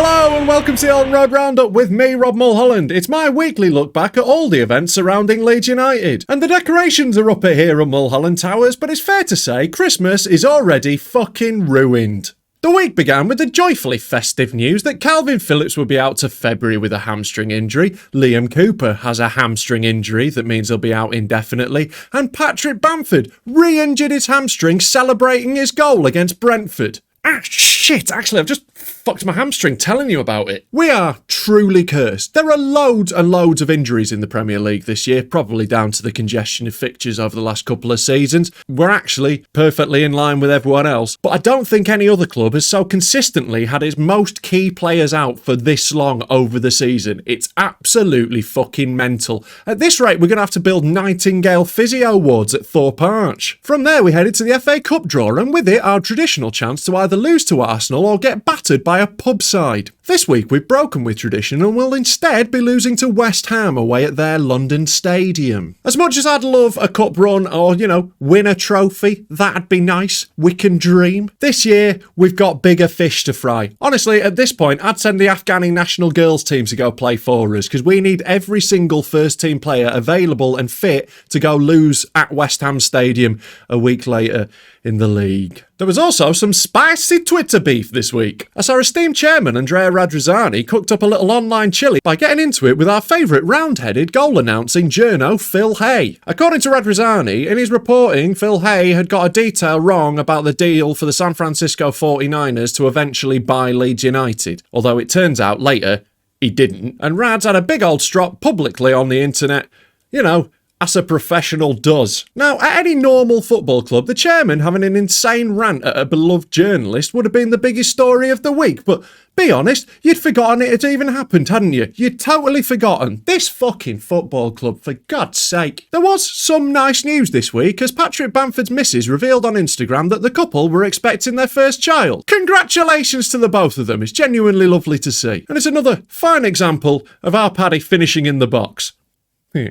Hello and welcome to the Elland Road Roundup with me, Rob Mulholland. It's my weekly look back at all the events surrounding Leeds United. And the decorations are up here at Mulholland Towers, but it's fair to say Christmas is already fucking ruined. The week began with the joyfully festive news that Kalvin Philips will be out to February with a hamstring injury, Liam Cooper has a hamstring injury that means he'll be out indefinitely, and Patrick Bamford re-injured his hamstring celebrating his goal against Brentford. Ah, shit, actually I've just fucked my hamstring telling you about it. We are truly cursed. There are loads and loads of injuries in the Premier League this year, probably down to the congestion of fixtures over the last couple of seasons. We're actually perfectly in line with everyone else, but I don't think any other club has so consistently had its most key players out for this long over the season. It's absolutely fucking mental. At this rate, we're going to have to build Nightingale physio wards at Thorpe Arch. From there, we headed to the FA Cup draw, and with it, our traditional chance to either lose to Arsenal or get battered by a pub side. This week we've broken with tradition and will instead be losing to West Ham away at their London stadium. As much as I'd love a cup run or, win a trophy, that'd be nice, we can dream. This year we've got bigger fish to fry. Honestly, at this point I'd send the Afghani national girls team to go play for us because we need every single first team player available and fit to go lose at West Ham Stadium a week later in the league. There was also some spicy Twitter beef this week, as our esteemed chairman Andrea Radrizzani cooked up a little online chilli by getting into it with our favourite round-headed goal-announcing journo Phil Hay. According to Radrizzani, in his reporting, Phil Hay had got a detail wrong about the deal for the San Francisco 49ers to eventually buy Leeds United, although it turns out later he didn't, and Rads had a big old strop publicly on the internet, as a professional does. Now, at any normal football club, the chairman having an insane rant at a beloved journalist would have been the biggest story of the week, but be honest, you'd forgotten it had even happened, hadn't you? You'd totally forgotten. This fucking football club, for God's sake. There was some nice news this week as Patrick Bamford's missus revealed on Instagram that the couple were expecting their first child. Congratulations to the both of them. It's genuinely lovely to see. And it's another fine example of our Paddy finishing in the box.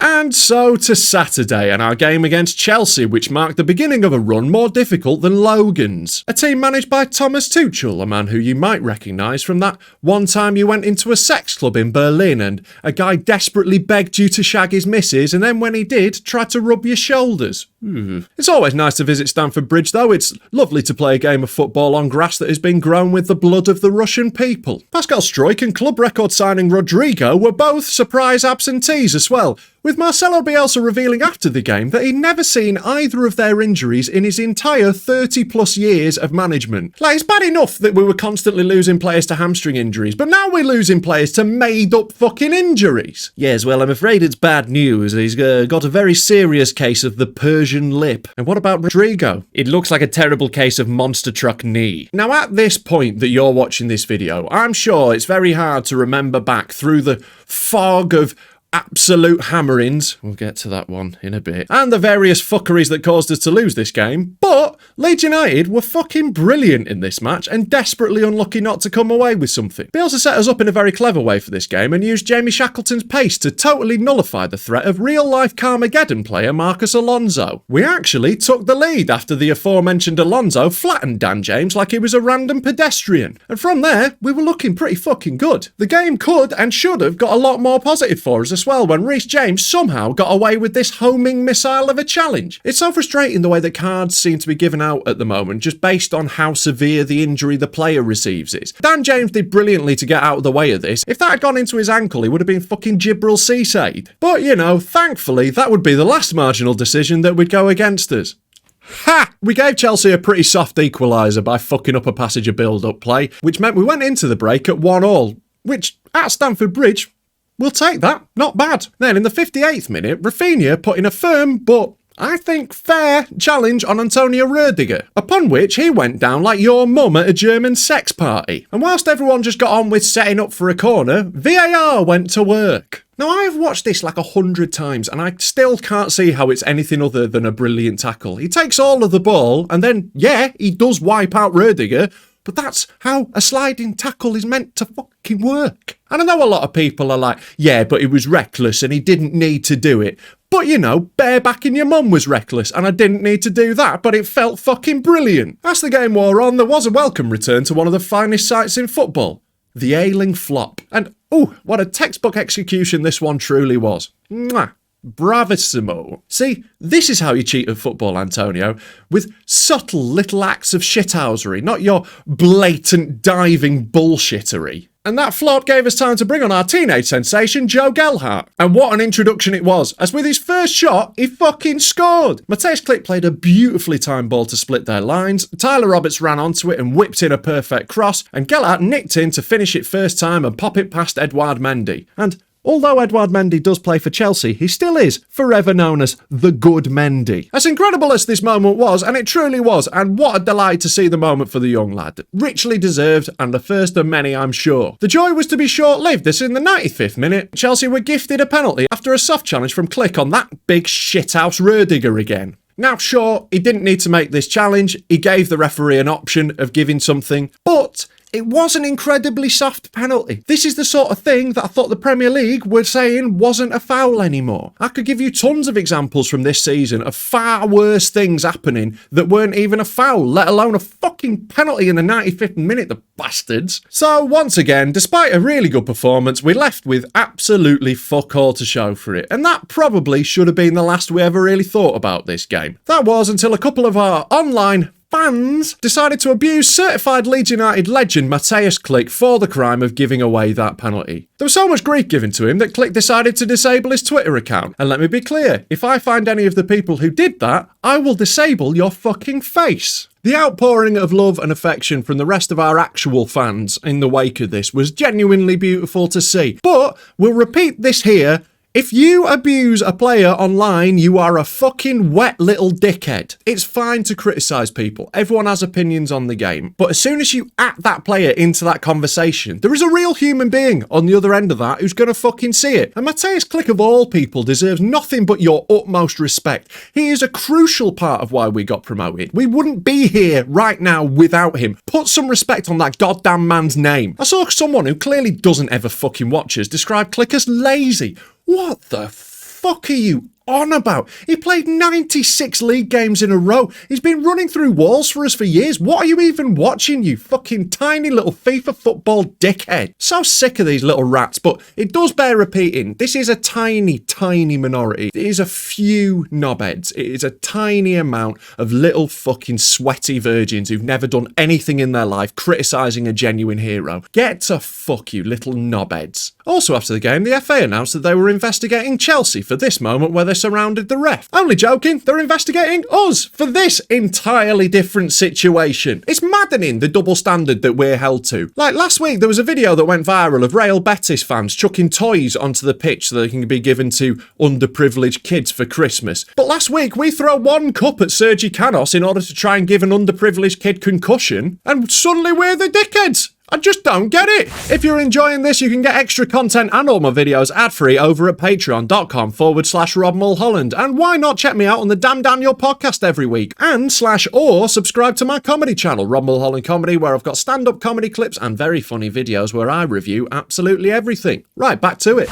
And so to Saturday and our game against Chelsea, which marked the beginning of a run more difficult than Logan's. A team managed by Thomas Tuchel, a man who you might recognise from that one time you went into a sex club in Berlin and a guy desperately begged you to shag his missus and then when he did, tried to rub your shoulders. It's always nice to visit Stamford Bridge though. It's lovely to play a game of football on grass that has been grown with the blood of the Russian people. Pascal Struijk and club record signing Rodrigo were both surprise absentees as well, with Marcelo Bielsa revealing after the game that he'd never seen either of their injuries in his entire 30 plus years of management. It's bad enough that we were constantly losing players to hamstring injuries, but now we're losing players to made up fucking injuries. Yes, well, I'm afraid it's bad news. He's got a very serious case of the Persian lip. And what about Rodrigo? It looks like a terrible case of monster truck knee. Now, at this point that you're watching this video, I'm sure it's very hard to remember back through the fog of absolute hammerings, we'll get to that one in a bit, and the various fuckeries that caused us to lose this game, but Leeds United were fucking brilliant in this match and desperately unlucky not to come away with something. Bielsa set us up in a very clever way for this game and used Jamie Shackleton's pace to totally nullify the threat of real-life Carmageddon player Marcus Alonso. We actually took the lead after the aforementioned Alonso flattened Dan James like he was a random pedestrian, and from there, we were looking pretty fucking good. The game could and should have got a lot more positive for us as well when Reece James somehow got away with this homing missile of a challenge. It's so frustrating the way that cards seem to be given out at the moment just based on how severe the injury the player receives is. Dan James did brilliantly to get out of the way of this. If that had gone into his ankle, he would have been fucking Gibril Seaside. But thankfully that would be the last marginal decision that would go against us. Ha! We gave Chelsea a pretty soft equaliser by fucking up a passage of build-up play, which meant we went into the break at 1-1, which at Stamford Bridge, we'll take that. Not bad. Then in the 58th minute, Rafinha put in a firm but I think fair challenge on Antonio Rudiger, upon which he went down like your mum at a German sex party. And whilst everyone just got on with setting up for a corner, VAR went to work. Now, I've watched this like 100 times and I still can't see how it's anything other than a brilliant tackle. He takes all of the ball and then, yeah, he does wipe out Rudiger, but that's how a sliding tackle is meant to fucking work. And I know a lot of people are like, yeah, but he was reckless and he didn't need to do it. But barebacking your mum was reckless and I didn't need to do that, but it felt fucking brilliant. As the game wore on, there was a welcome return to one of the finest sights in football. The Ayling flop. And, ooh, what a textbook execution this one truly was. Mwah. Bravissimo. See, this is how you cheat at football, Antonio, with subtle little acts of shithousery, not your blatant diving bullshittery. And that flop gave us time to bring on our teenage sensation, Joe Gelhardt. And what an introduction it was, as with his first shot, he fucking scored. Mateusz Klich played a beautifully timed ball to split their lines, Tyler Roberts ran onto it and whipped in a perfect cross, and Gelhardt nicked in to finish it first time and pop it past Edouard Mendy. And although Edouard Mendy does play for Chelsea, he still is forever known as the good Mendy. As incredible as this moment was, and it truly was, and what a delight to see the moment for the young lad. Richly deserved, and the first of many, I'm sure. The joy was to be short-lived, as in the 95th minute, Chelsea were gifted a penalty after a soft challenge from Klich on that big shithouse Rudiger again. Now, sure, he didn't need to make this challenge, he gave the referee an option of giving something, but it was an incredibly soft penalty. This is the sort of thing that I thought the Premier League were saying wasn't a foul anymore. I could give you tons of examples from this season of far worse things happening that weren't even a foul, let alone a fucking penalty in the 95th minute, the bastards. So once again, despite a really good performance, we left with absolutely fuck all to show for it. And that probably should have been the last we ever really thought about this game. That was until a couple of our online fans decided to abuse certified Leeds United legend Mateusz Klich for the crime of giving away that penalty. There was so much grief given to him that Klich decided to disable his Twitter account. And let me be clear, if I find any of the people who did that, I will disable your fucking face. The outpouring of love and affection from the rest of our actual fans in the wake of this was genuinely beautiful to see. But we'll repeat this here. If you abuse a player online, you are a fucking wet little dickhead. It's fine to criticise people. Everyone has opinions on the game. But as soon as you add that player into that conversation, there is a real human being on the other end of that who's going to fucking see it. And Mateusz Klich, of all people, deserves nothing but your utmost respect. He is a crucial part of why we got promoted. We wouldn't be here right now without him. Put some respect on that goddamn man's name. I saw someone who clearly doesn't ever fucking watch us describe Klich as lazy. What the fuck are you on about? He played 96 league games in a row. He's been running through walls for us for years. What are you even watching, you fucking tiny little FIFA football dickhead? So sick of these little rats, but it does bear repeating. This is a tiny, tiny minority. It is a few knobheads. It is a tiny amount of little fucking sweaty virgins who've never done anything in their life criticising a genuine hero. Get to fuck, you little knobheads. Also after the game, the FA announced that they were investigating Chelsea for this moment where they surrounded the ref. Only joking, they're investigating us for this entirely different situation. It's maddening the double standard that we're held to. Like last week, there was a video that went viral of Real Betis fans chucking toys onto the pitch so they can be given to underprivileged kids for Christmas. But last week, we throw one cup at Sergi Canos in order to try and give an underprivileged kid concussion, and suddenly we're the dickheads. I just don't get it. If you're enjoying this, you can get extra content and all my videos ad-free over at patreon.com/Rob Mulholland. And why not check me out on the Damn Daniel podcast every week? And /or subscribe to my comedy channel, Rob Mulholland Comedy, where I've got stand-up comedy clips and very funny videos where I review absolutely everything. Right, back to it.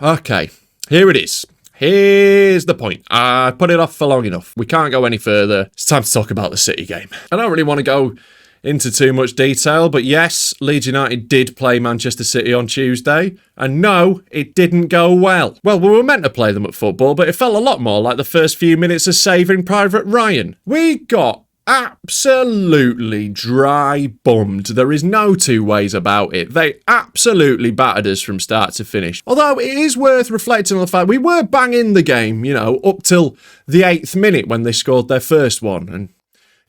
Okay, here it is. Here's the point. I put it off for long enough. We can't go any further. It's time to talk about the City game. I don't really want to go into too much detail, but yes, Leeds United did play Manchester City on Tuesday, and no, it didn't go well. Well, we were meant to play them at football, but it felt a lot more like the first few minutes of Saving Private Ryan. We got absolutely dry bummed. There is no two ways about it. They absolutely battered us from start to finish. Although it is worth reflecting on the fact we were banging the game, you know, up till the 8th minute when they scored their first one. And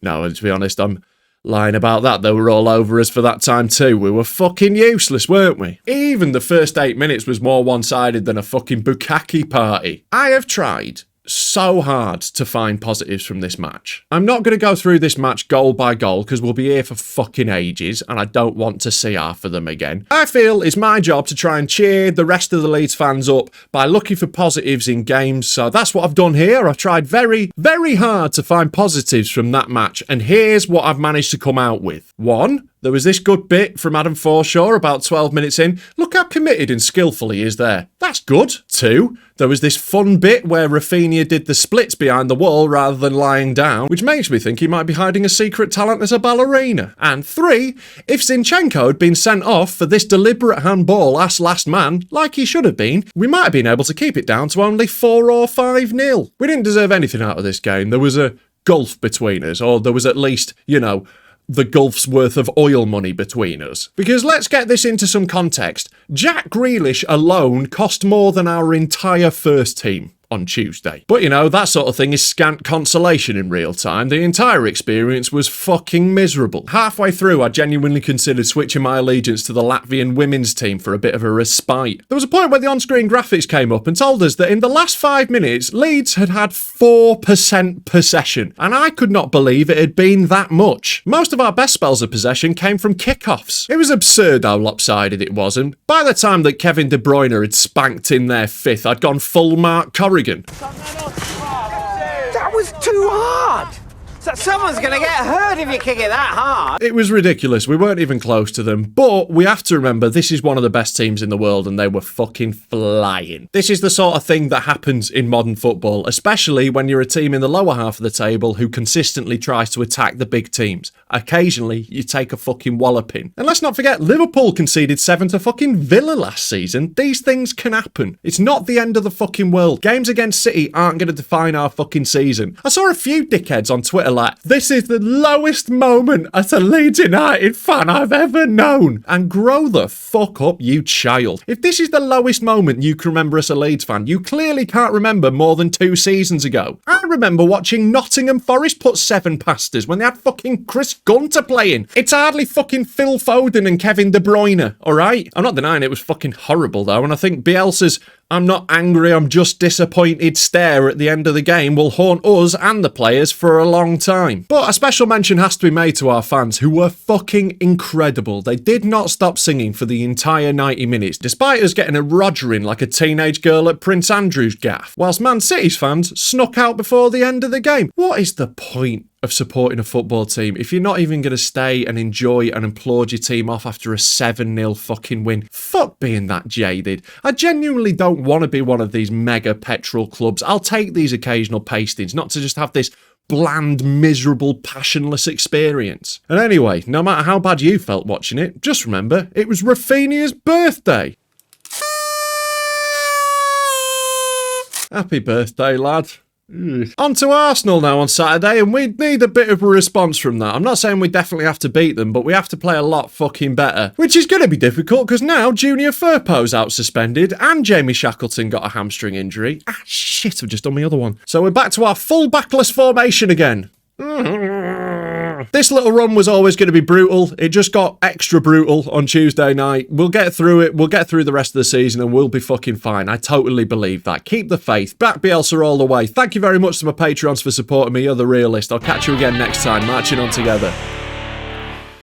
no, to be honest, I'm lying about that. They were all over us for that time too. We were fucking useless, weren't we? Even the first 8 minutes was more one-sided than a fucking bukkake party. I have tried so hard to find positives from this match. I'm not going to go through this match goal by goal because we'll be here for fucking ages and I don't want to see half of them again. I feel it's my job to try and cheer the rest of the Leeds fans up by looking for positives in games, so that's what I've done here. I've tried very, very hard to find positives from that match, and here's what I've managed to come out with. 1. There was this good bit from Adam Forshaw about 12 minutes in. Look how committed and skillful he is there. That's good. 2, there was this fun bit where Rafinha did the splits behind the wall rather than lying down, which makes me think he might be hiding a secret talent as a ballerina. And 3, if Zinchenko had been sent off for this deliberate handball ass last man, like he should have been, we might have been able to keep it down to only 4 or 5-0. We didn't deserve anything out of this game. There was a gulf between us, or there was at least, the gulf's worth of oil money between us. Because let's get this into some context. Jack Grealish alone cost more than our entire first team on Tuesday. But that sort of thing is scant consolation in real time. The entire experience was fucking miserable. Halfway through, I genuinely considered switching my allegiance to the Latvian women's team for a bit of a respite. There was a point where the on-screen graphics came up and told us that in the last 5 minutes, Leeds had 4% possession, and I could not believe it had been that much. Most of our best spells of possession came from kickoffs. It was absurd how lopsided it was, and by the time that Kevin De Bruyne had spanked in their 5th, I'd gone full Mark Corrigan. That was too hard! So someone's going to get hurt if you kick it that hard. It was ridiculous. We weren't even close to them. But we have to remember, this is one of the best teams in the world and they were fucking flying. This is the sort of thing that happens in modern football, especially when you're a team in the lower half of the table who consistently tries to attack the big teams. Occasionally, you take a fucking walloping. And let's not forget, Liverpool conceded 7 to fucking Villa last season. These things can happen. It's not the end of the fucking world. Games against City aren't going to define our fucking season. I saw a few dickheads on Twitter like, this is the lowest moment as a Leeds United fan I've ever known. And grow the fuck up, you child. If this is the lowest moment you can remember as a Leeds fan, you clearly can't remember more than 2 seasons ago. I remember watching Nottingham Forest put 7 past us when they had fucking Chris Gunter playing. It's hardly fucking Phil Foden and Kevin De Bruyne, alright? I'm not denying it was fucking horrible though, and I think Bielsa's I'm not angry, I'm just disappointed stare at the end of the game will haunt us and the players for a long time. But a special mention has to be made to our fans, who were fucking incredible. They did not stop singing for the entire 90 minutes, despite us getting a rogering like a teenage girl at Prince Andrew's gaff, whilst Man City's fans snuck out before the end of the game. What is the point of supporting a football team if you're not even going to stay and enjoy and applaud your team off after a 7-0 fucking win? Fuck being that jaded. I genuinely don't want to be one of these mega petrol clubs. I'll take these occasional pastings, not to just have this bland, miserable, passionless experience. And anyway, no matter how bad you felt watching it, just remember, it was Rafinha's birthday. Happy birthday, lad. On to Arsenal now on Saturday, and we need a bit of a response from that. I'm not saying we definitely have to beat them, but we have to play a lot fucking better, which is going to be difficult because now Junior Firpo's out suspended and Jamie Shackleton got a hamstring injury. Ah, shit, I've just done my other one. So we're back to our full backless formation again. This little run was always going to be brutal. It just got extra brutal on Tuesday night. We'll get through it. We'll get through the rest of the season and we'll be fucking fine. I totally believe that. Keep the faith. Back Bielsa all the way. Thank you very much to my Patreons for supporting me. You're the realist. I'll catch you again next time. Marching on together.